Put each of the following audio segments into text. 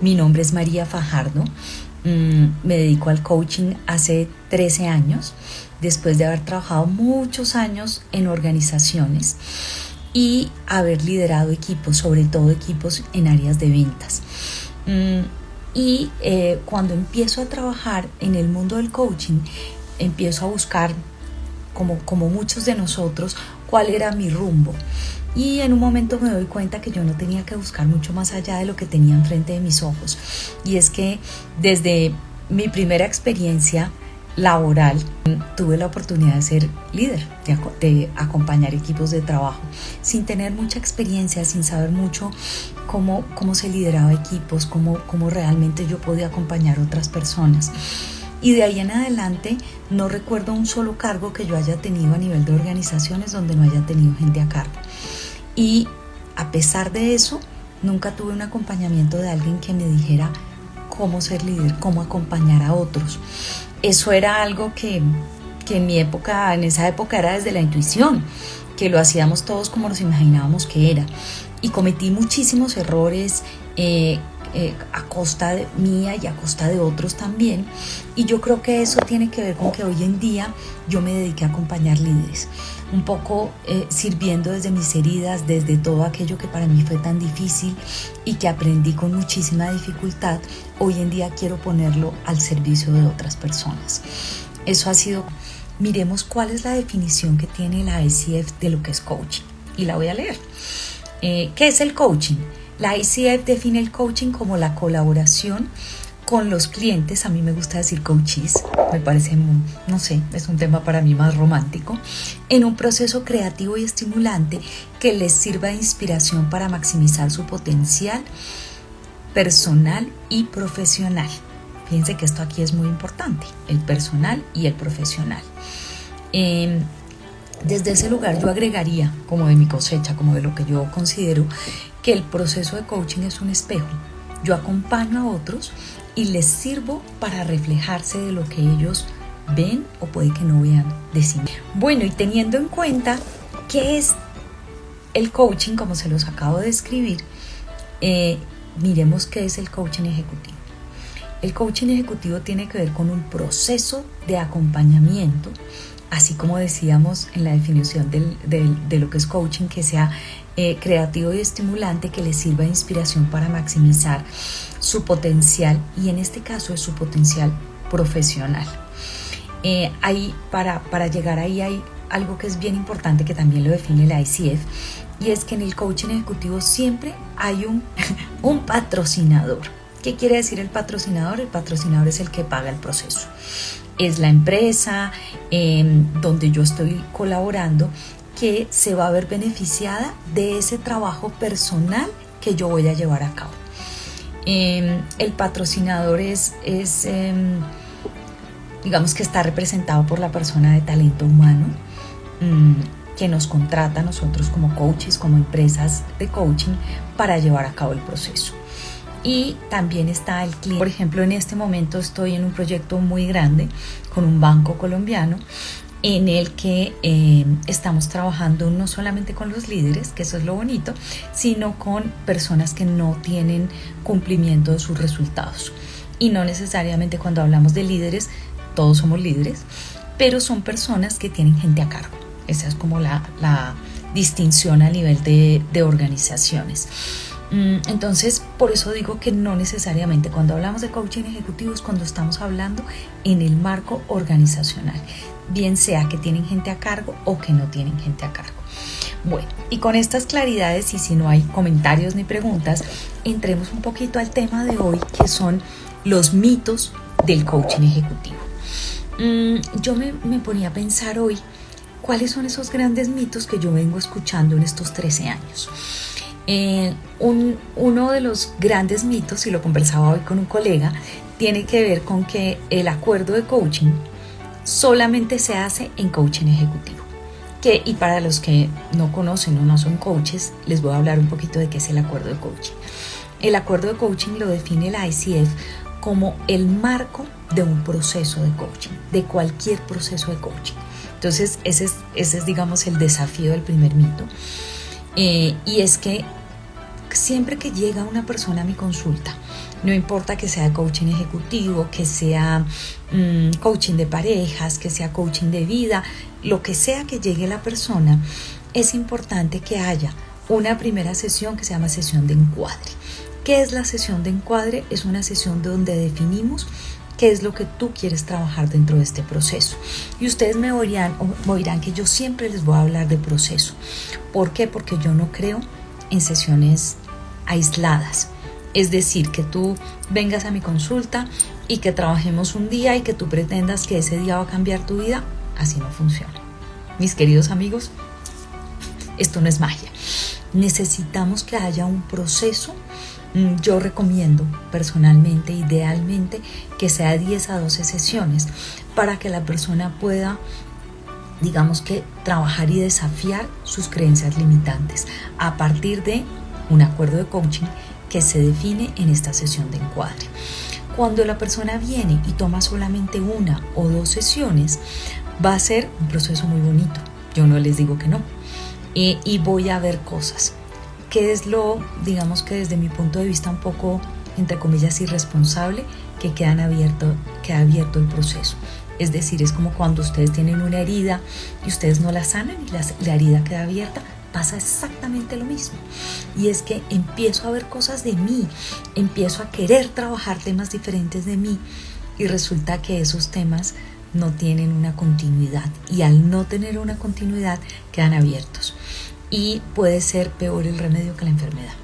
Mi nombre es María Fajardo. Me dedico al coaching hace 13 años, después de haber trabajado muchos años en organizaciones y haber liderado equipos, sobre todo equipos en áreas de ventas. Cuando empiezo a trabajar en el mundo del coaching, empiezo a buscar, como muchos de nosotros, cuál era mi rumbo. Y en un momento me doy cuenta que yo no tenía que buscar mucho más allá de lo que tenía enfrente de mis ojos. Y es que desde mi primera experiencia laboral tuve la oportunidad de ser líder, de acompañar equipos de trabajo, sin tener mucha experiencia, sin saber mucho cómo se lideraba equipos, cómo realmente yo podía acompañar a otras personas. Y de ahí en adelante no recuerdo un solo cargo que yo haya tenido a nivel de organizaciones donde no haya tenido gente a cargo. Y a pesar de eso, nunca tuve un acompañamiento de alguien que me dijera cómo ser líder, cómo acompañar a otros. Eso era algo que en esa época era desde la intuición, que lo hacíamos todos como nos imaginábamos que era. Y cometí muchísimos errores a costa mía y a costa de otros también. Y yo creo que eso tiene que ver con que hoy en día yo me dediqué a acompañar líderes, un poco sirviendo desde mis heridas, desde todo aquello que para mí fue tan difícil y que aprendí con muchísima dificultad. Hoy en día quiero ponerlo al servicio de otras personas. Eso ha sido. Miremos cuál es la definición que tiene la ICF de lo que es coaching, y la voy a leer. ¿Qué es el coaching? La ICF define el coaching como la colaboración con los clientes. A mí me gusta decir coaches, me parece, no sé, es un tema para mí más romántico, en un proceso creativo y estimulante que les sirva de inspiración para maximizar su potencial personal y profesional. Fíjense que esto aquí es muy importante, el personal y el profesional. Desde ese lugar yo agregaría, como de mi cosecha, como de lo que yo considero, que el proceso de coaching es un espejo. Yo acompaño a otros y les sirvo para reflejarse de lo que ellos ven o puede que no vean de sí. Bueno, y teniendo en cuenta qué es el coaching, como se los acabo de describir, miremos qué es el coaching ejecutivo. El coaching ejecutivo tiene que ver con un proceso de acompañamiento, así como decíamos en la definición de lo que es coaching, que sea creativo y estimulante, que les sirva de inspiración para maximizar su potencial, y en este caso es su potencial profesional. Para llegar ahí hay algo que es bien importante, que también lo define la ICF, y es que en el coaching ejecutivo siempre hay un patrocinador. ¿Qué quiere decir el patrocinador? El patrocinador es el que paga el proceso. Es la empresa donde yo estoy colaborando, que se va a ver beneficiada de ese trabajo personal que yo voy a llevar a cabo. El patrocinador digamos que está representado por la persona de talento humano que nos contrata a nosotros como coaches, como empresas de coaching, para llevar a cabo el proceso. Y también está el cliente. Por ejemplo, en este momento estoy en un proyecto muy grande con un banco colombiano, en el que estamos trabajando no solamente con los líderes, que eso es lo bonito, sino con personas que no tienen cumplimiento de sus resultados. Y no necesariamente cuando hablamos de líderes, todos somos líderes, pero son personas que tienen gente a cargo. Esa es como la distinción a nivel de organizaciones. Entonces, por eso digo que no necesariamente cuando hablamos de coaching ejecutivo es cuando estamos hablando en el marco organizacional, bien sea que tienen gente a cargo o que no tienen gente a cargo. Bueno, y con estas claridades, y si no hay comentarios ni preguntas, entremos un poquito al tema de hoy, que son los mitos del coaching ejecutivo. Yo me ponía a pensar hoy cuáles son esos grandes mitos que yo vengo escuchando en estos 13 años. Uno de los grandes mitos, y lo conversaba hoy con un colega, tiene que ver con que el acuerdo de coaching solamente se hace en coaching ejecutivo. Y para los que no conocen o no son coaches, les voy a hablar un poquito de qué es el acuerdo de coaching. El acuerdo de coaching lo define la ICF como el marco de un proceso de coaching, de cualquier proceso de coaching. Entonces, ese es digamos, el desafío del primer mito. Y es que siempre que llega una persona a mi consulta No importa que sea coaching ejecutivo, que sea coaching de parejas, que sea coaching de vida, lo que sea que llegue la persona, es importante que haya una primera sesión que se llama sesión de encuadre. ¿Qué es la sesión de encuadre? Es una sesión donde definimos qué es lo que tú quieres trabajar dentro de este proceso. Y ustedes me oirán que yo siempre les voy a hablar de proceso. ¿Por qué? Porque yo no creo en sesiones aisladas. Es decir, que tú vengas a mi consulta y que trabajemos un día y que tú pretendas que ese día va a cambiar tu vida. Así no funciona. Mis queridos amigos, esto no es magia. Necesitamos que haya un proceso. Yo recomiendo personalmente, idealmente, que sea 10 a 12 sesiones para que la persona pueda, digamos que, trabajar y desafiar sus creencias limitantes a partir de un acuerdo de coaching que se define en esta sesión de encuadre. Cuando la persona viene y toma solamente 1 o 2 sesiones, va a ser un proceso muy bonito. Yo no les digo que no. Y voy a ver cosas. ¿Qué es lo, digamos que desde mi punto de vista un poco, entre comillas, irresponsable, que queda abierto el proceso? Es decir, es como cuando ustedes tienen una herida y ustedes no la sanan y la herida queda abierta, pasa exactamente lo mismo. Y es que empiezo a ver cosas de mí, empiezo a querer trabajar temas diferentes de mí y resulta que esos temas no tienen una continuidad y al no tener una continuidad quedan abiertos. Y puede ser peor el remedio que la enfermedad.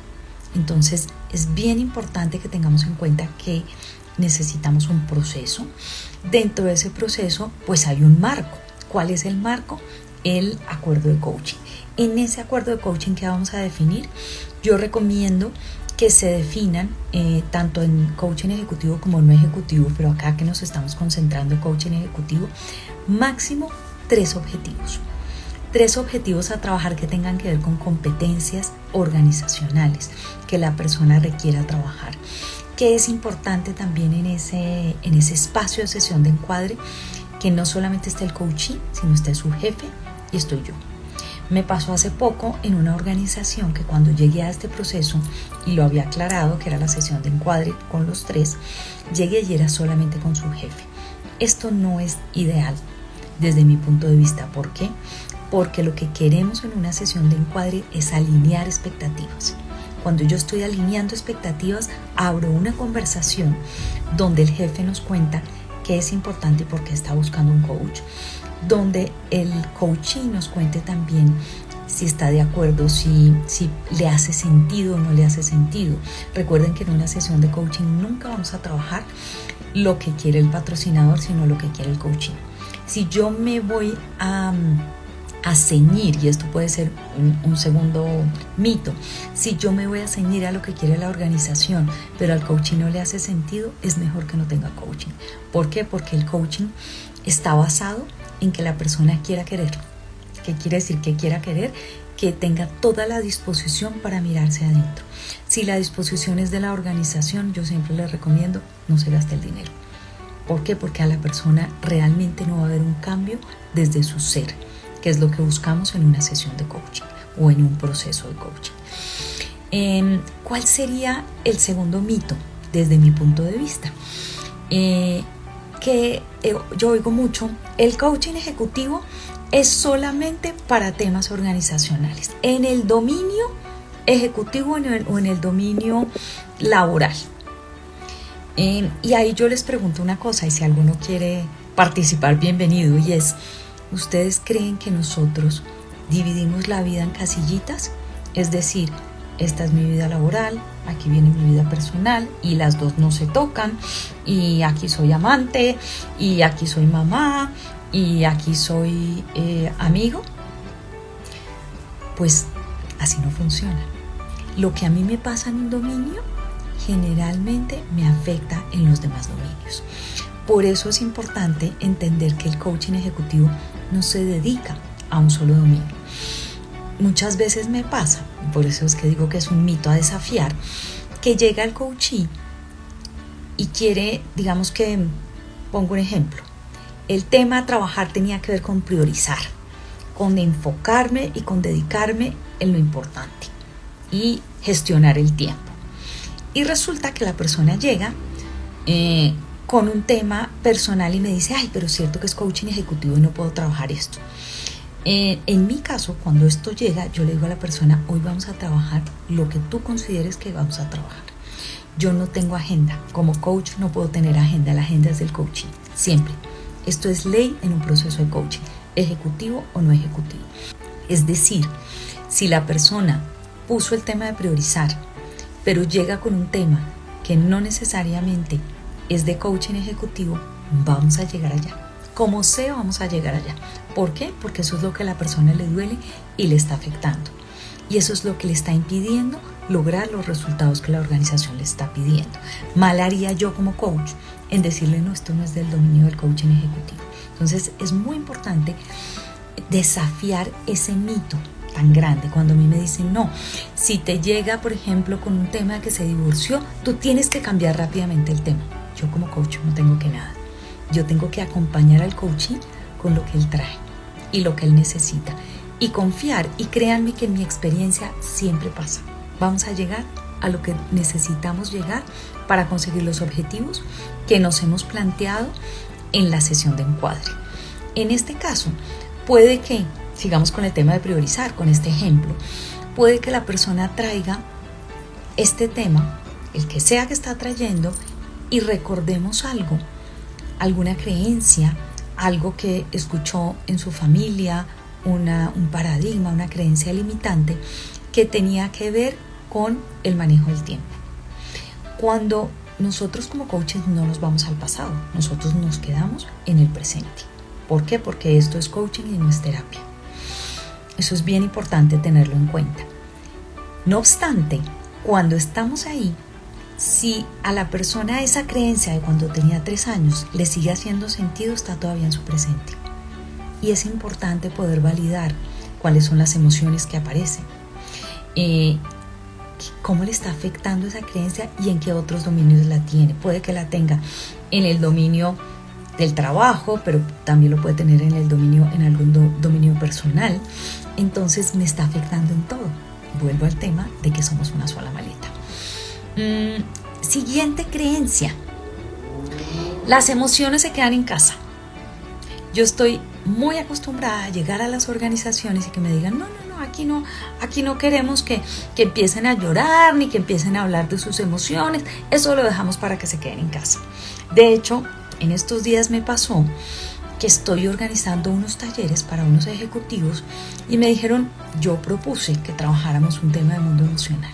Entonces es bien importante que tengamos en cuenta que necesitamos un proceso. Dentro de ese proceso pues hay un marco. ¿Cuál es el marco? El acuerdo de coaching. En ese acuerdo de coaching que vamos a definir, yo recomiendo que se definan tanto en coaching ejecutivo como no ejecutivo, pero acá que nos estamos concentrando en coaching ejecutivo, máximo 3 objetivos. 3 objetivos a trabajar que tengan que ver con competencias organizacionales que la persona requiera trabajar. Que es importante también en ese espacio de sesión de encuadre, que no solamente esté el coachee, sino esté su jefe y estoy yo. Me pasó hace poco en una organización que cuando llegué a este proceso, y lo había aclarado que era la sesión de encuadre con los 3, llegué y era solamente con su jefe. Esto no es ideal desde mi punto de vista. ¿Por qué? Porque lo que queremos en una sesión de encuadre es alinear expectativas. Cuando yo estoy alineando expectativas, abro una conversación donde el jefe nos cuenta qué es importante y por qué está buscando un coach, donde el coachee nos cuente también si está de acuerdo, si le hace sentido o no le hace sentido. Recuerden que en una sesión de coaching nunca vamos a trabajar lo que quiere el patrocinador, sino lo que quiere el coachee. Si yo me voy a ceñir, y esto puede ser un segundo mito, si yo me voy a ceñir a lo que quiere la organización, pero al coaching no le hace sentido, es mejor que no tenga coaching. ¿Por qué? Porque el coaching está basado en que la persona quiera querer. ¿Qué quiere decir que quiera querer? Que tenga toda la disposición para mirarse adentro. Si la disposición es de la organización, yo siempre les recomiendo no se gaste el dinero. ¿Por qué? Porque a la persona realmente no va a haber un cambio desde su ser, que es lo que buscamos en una sesión de coaching o en un proceso de coaching. ¿Cuál sería el segundo mito desde mi punto de vista? Yo oigo mucho, el coaching ejecutivo es solamente para temas organizacionales, en el dominio ejecutivo o en el dominio laboral. Y ahí yo les pregunto una cosa, y si alguno quiere participar, bienvenido, y es: ¿ustedes creen que nosotros dividimos la vida en casillitas? Es decir, esta es mi vida laboral, aquí viene mi vida personal y las dos no se tocan, y aquí soy amante, y aquí soy mamá, y aquí soy amigo. Pues así no funciona. Lo que a mí me pasa en un dominio generalmente me afecta en los demás dominios. Por eso es importante entender que el coaching ejecutivo no se dedica a un solo dominio. Muchas veces me pasa, por eso es que digo que es un mito a desafiar, que llega el coachee y quiere, digamos que, pongo un ejemplo, el tema a trabajar tenía que ver con priorizar, con enfocarme y con dedicarme en lo importante y gestionar el tiempo. Y resulta que la persona llega con un tema personal y me dice, ay, pero es cierto que es coaching ejecutivo y no puedo trabajar esto. En mi caso, cuando esto llega, yo le digo a la persona, hoy vamos a trabajar lo que tú consideres que vamos a trabajar. Yo no tengo agenda. Como coach no puedo tener agenda. La agenda es del coaching, siempre. Esto es ley en un proceso de coaching, ejecutivo o no ejecutivo. Es decir, si la persona puso el tema de priorizar, pero llega con un tema que no necesariamente es de coaching ejecutivo, vamos a llegar allá. Como sea, vamos a llegar allá. ¿Por qué? Porque eso es lo que a la persona le duele y le está afectando. Y eso es lo que le está impidiendo lograr los resultados que la organización le está pidiendo. Mal haría yo como coach en decirle, no, esto no es del dominio del coaching ejecutivo. Entonces es muy importante desafiar ese mito tan grande. Cuando a mí me dicen, no, si te llega, por ejemplo, con un tema que se divorció, tú tienes que cambiar rápidamente el tema. Yo como coach no tengo que nada. Yo tengo que acompañar al coachee con lo que él trae y lo que él necesita y confiar, y créanme que en mi experiencia siempre pasa. Vamos a llegar a lo que necesitamos llegar para conseguir los objetivos que nos hemos planteado en la sesión de encuadre. En este caso, puede que, sigamos con el tema de priorizar, con este ejemplo, puede que la persona traiga este tema, el que sea que está trayendo, y recordemos algo, alguna creencia, algo que escuchó en su familia, un paradigma, una creencia limitante que tenía que ver con el manejo del tiempo. Cuando nosotros como coaches no nos vamos al pasado, nosotros nos quedamos en el presente. ¿Por qué? Porque esto es coaching y no es terapia. Eso es bien importante tenerlo en cuenta. No obstante, cuando estamos ahí, si a la persona esa creencia de cuando tenía 3 años le sigue haciendo sentido, está todavía en su presente. Y es importante poder validar cuáles son las emociones que aparecen, cómo le está afectando esa creencia y en qué otros dominios la tiene. Puede que la tenga en el dominio del trabajo, pero también lo puede tener en algún dominio personal. Entonces me está afectando en todo. Vuelvo al tema de que somos una sola maleta. Siguiente creencia. Las emociones se quedan en casa. Yo estoy muy acostumbrada a llegar a las organizaciones y que me digan, no, aquí no queremos que empiecen a llorar ni que empiecen a hablar de sus emociones. Eso lo dejamos para que se queden en casa. De hecho, en estos días me pasó que estoy organizando unos talleres para unos ejecutivos y me dijeron, yo propuse que trabajáramos un tema de mundo emocional.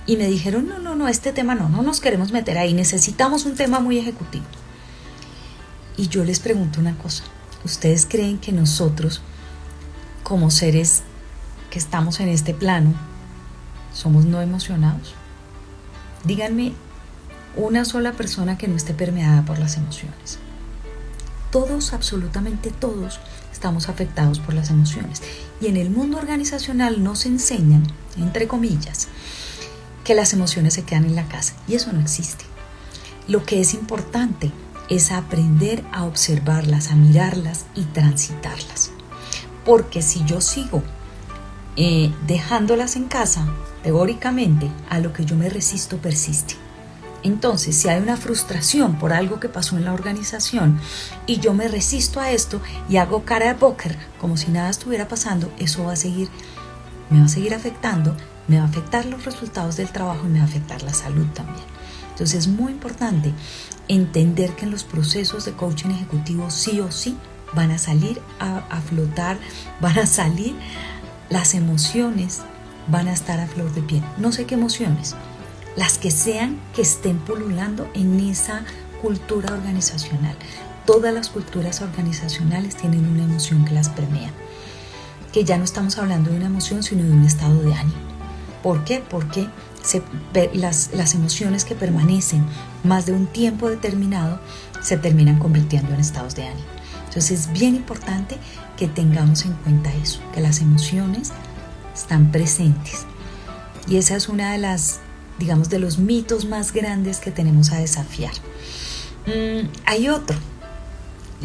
Y me dijeron, no, este tema no nos queremos meter ahí, necesitamos un tema muy ejecutivo. Y yo les pregunto una cosa, ¿ustedes creen que nosotros, como seres que estamos en este plano, somos no emocionados? Díganme una sola persona que no esté permeada por las emociones. Todos, absolutamente todos, estamos afectados por las emociones. Y en el mundo organizacional nos enseñan, entre comillas, que las emociones se quedan en la casa, y eso no existe. Lo que es importante es aprender a observarlas, a mirarlas y transitarlas. Porque si yo sigo dejándolas en casa, teóricamente, a lo que yo me resisto persiste. Entonces, si hay una frustración por algo que pasó en la organización y yo me resisto a esto y hago cara de póker como si nada estuviera pasando, eso me va a seguir afectando, me va a afectar los resultados del trabajo y me va a afectar la salud también. Entonces es muy importante entender que en los procesos de coaching ejecutivo sí o sí van a salir a flotar, van a salir las emociones, van a estar a flor de piel. No sé qué emociones, las que sean que estén pululando en esa cultura organizacional. Todas las culturas organizacionales tienen una emoción que las permea, que ya no estamos hablando de una emoción sino de un estado de ánimo. ¿Por qué? Porque las emociones que permanecen más de un tiempo determinado se terminan convirtiendo en estados de ánimo. Entonces es bien importante que tengamos en cuenta eso, que las emociones están presentes. Y esa es una de las, digamos, de los mitos más grandes que tenemos a desafiar. Hay otro,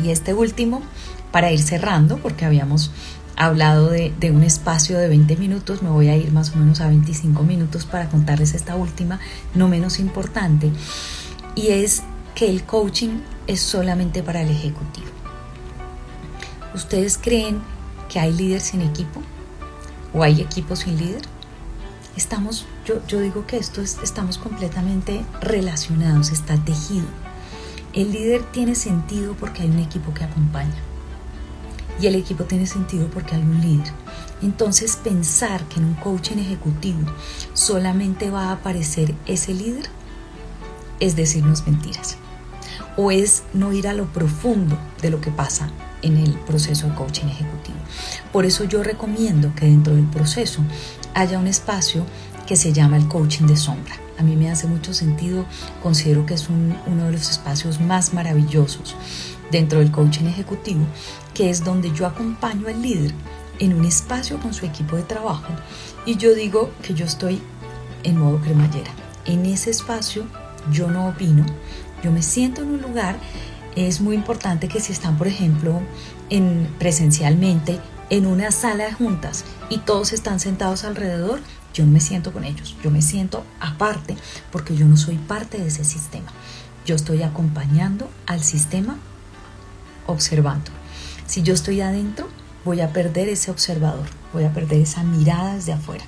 y este último, para ir cerrando, porque habíamos hablado de un espacio de 20 minutos, me voy a ir más o menos a 25 minutos para contarles esta última, no menos importante, y es que el coaching es solamente para el ejecutivo. ¿Ustedes creen que hay líderes sin equipo? ¿O hay equipos sin líder? Yo digo que estamos completamente relacionados, está tejido. El líder tiene sentido porque hay un equipo que acompaña. Y el equipo tiene sentido porque hay un líder. Entonces, pensar que en un coaching ejecutivo solamente va a aparecer ese líder es decirnos mentiras. O es no ir a lo profundo de lo que pasa en el proceso de coaching ejecutivo. Por eso yo recomiendo que dentro del proceso haya un espacio que se llama el coaching de sombra. A mí me hace mucho sentido, considero que es uno de los espacios más maravillosos dentro del coaching ejecutivo, que es donde yo acompaño al líder en un espacio con su equipo de trabajo y yo digo que yo estoy en modo cremallera. En ese espacio yo no opino, yo me siento en un lugar. Es muy importante que si están, por ejemplo, presencialmente en una sala de juntas y todos están sentados alrededor, yo no me siento con ellos, yo me siento aparte porque yo no soy parte de ese sistema. Yo estoy acompañando al sistema, observando. Si yo estoy adentro, voy a perder ese observador, voy a perder esa mirada desde afuera.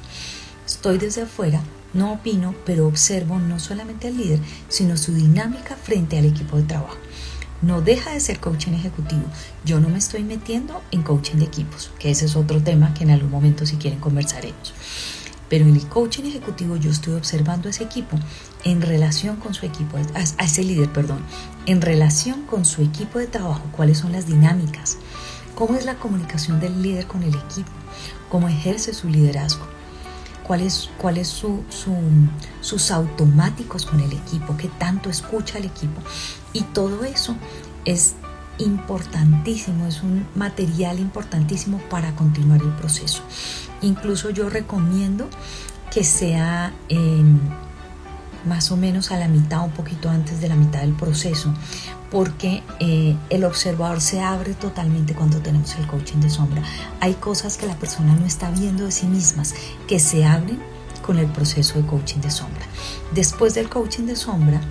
Estoy desde afuera, no opino, pero observo no solamente al líder, sino su dinámica frente al equipo de trabajo. No deja de ser coaching ejecutivo. Yo no me estoy metiendo en coaching de equipos, que ese es otro tema que en algún momento si quieren conversaremos. Pero en el coaching ejecutivo yo estoy observando a ese equipo en relación con su equipo, a ese líder, en relación con su equipo de trabajo, cuáles son las dinámicas, cómo es la comunicación del líder con el equipo, cómo ejerce su liderazgo, cuáles sus automáticos con el equipo, qué tanto escucha al equipo. Y todo eso es importantísimo, es un material importantísimo para continuar el proceso. Incluso yo recomiendo que sea más o menos a la mitad, un poquito antes de la mitad del proceso, porque el observador se abre totalmente cuando tenemos el coaching de sombra. Hay cosas que la persona no está viendo de sí mismas que se abren con el proceso de coaching de sombra. Después del coaching de sombra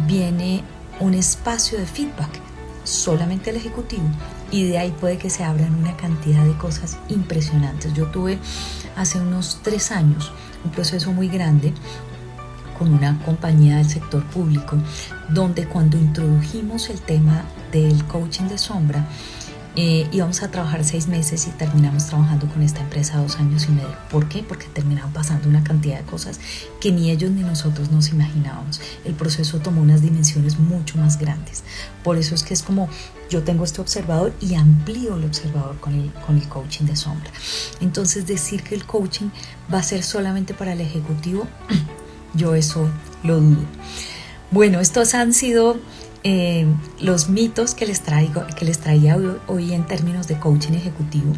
viene un espacio de feedback solamente al ejecutivo y de ahí puede que se abran una cantidad de cosas impresionantes. Yo tuve hace unos 3 años un proceso muy grande con una compañía del sector público, donde cuando introdujimos el tema del coaching de sombra, íbamos a trabajar 6 meses y terminamos trabajando con esta empresa 2 años y medio. ¿Por qué? Porque terminaron pasando una cantidad de cosas que ni ellos ni nosotros nos imaginábamos. El proceso tomó unas dimensiones mucho más grandes. Por eso es que es como yo tengo este observador y amplío el observador con el coaching de sombra. Entonces decir que el coaching va a ser solamente para el ejecutivo, yo eso lo dudo. Bueno, estos han sido los mitos que les traía hoy en términos de coaching ejecutivo.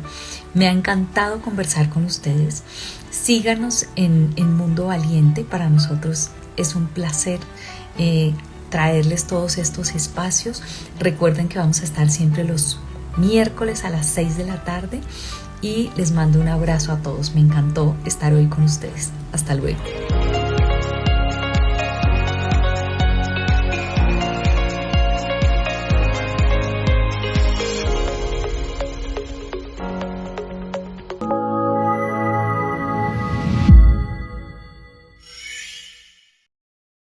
Me ha encantado conversar con ustedes. Síganos en Mundo Valiente. Para nosotros es un placer traerles todos estos espacios. Recuerden que vamos a estar siempre los miércoles a las 6 de la tarde y les mando un abrazo a todos. Me encantó estar hoy con ustedes. Hasta luego.